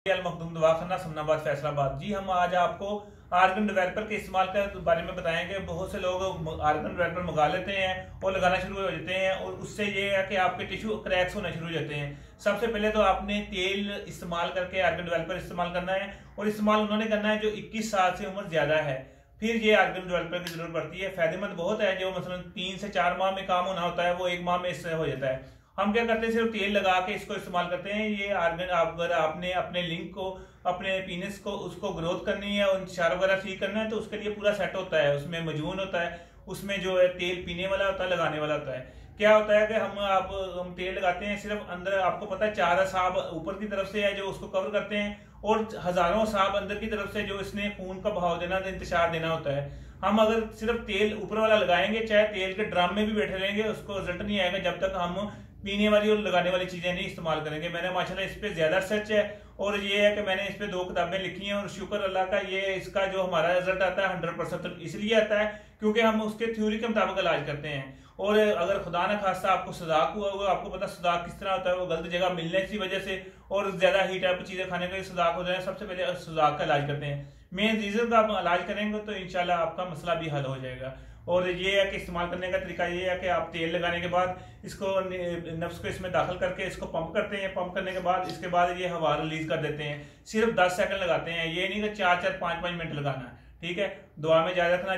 मखदूम दवाखाना समनाबाद फैसलाबाद। जी हम आज आपको आर्गन डेवलपर के इस्तेमाल के बारे में बताएंगे। बहुत से लोग आर्गन डेवलपर मंगा लेते हैं और लगाना शुरू हो जाते हैं और उससे ये है कि आपके टिश्यू क्रैक्स होना शुरू हो जाते हैं। सबसे पहले तो आपने तेल इस्तेमाल करके आर्गन डेवलपर इस्तेमाल करना है और इस्तेमाल उन्होंने करना है जो 21 साल से उम्र ज्यादा है। फिर ये आर्गन डेवलपर की जरूरत पड़ती है। फायदेमंद बहुत है। जो मसलन 3 से 4 माह में काम होना होता है वो 1 माह में इससे हो जाता है। हम क्या करते हैं, सिर्फ तेल लगा के इसको इस्तेमाल करते हैं। ये आर्गन अगर आपने अपने लिंक को, अपने पीनिस को, उसको ग्रोथ करनी है और इंतजार वगैरह ठीक करना है तो उसके लिए पूरा सेट होता है। उसमें मजून होता है, उसमें जो है तेल पीने वाला होता है, लगाने वाला होता है। क्या होता है कि हम तेल लगाते हैं, सिर्फ अंदर आपको पता है 4 साहब ऊपर की तरफ से है जो उसको कवर करते हैं और हजारों साहब अंदर की तरफ से जो इसने खून का बहाव देना, इंतजार देना होता है। हम अगर सिर्फ तेल ऊपर वाला लगाएंगे, चाहे तेल के ड्रम में भी बैठे रहेंगे, उसको रिजल्ट नहीं आएगा जब तक हम पीने वाली और लगाने वाली चीजें नहीं इस्तेमाल करेंगे। मैंने माशाल्लाह इस पे ज्यादा रिसर्च है और ये है कि मैंने इस पे 2 किताबें लिखी हैं और शुक्र अल्लाह का ये इसका जो हमारा रिजल्ट आता है 100% इसलिए आता है क्योंकि हम उसके थ्योरी के मुताबिक इलाज करते हैं। और अगर खुदा न खास्ता आपको सदाक हुआ हुआ, आपको पता सदाक किस तरह होता है, वो गलत जगह मिलने की वजह से और ज्यादा हीट टाइप चीजें खाने का सदाक हो जाए, सबसे पहले सदाक का इलाज करते हैं। मेन रीजन का आप इलाज करेंगे तो इंशाल्लाह आपका मसला भी हल हो जाएगा। और ये है कि इस्तेमाल करने का तरीका ये है कि आप तेल लगाने के बाद इसको नफ्स को इसमें दाखिल करके इसको पंप करते हैं। पंप करने के बाद इसके बाद ये हवा रिलीज कर देते हैं। सिर्फ 10 सेकंड लगाते हैं, ये नहीं कि 4-4 5-5 मिनट लगाना है। ठीक है, दुआ में याद रखना।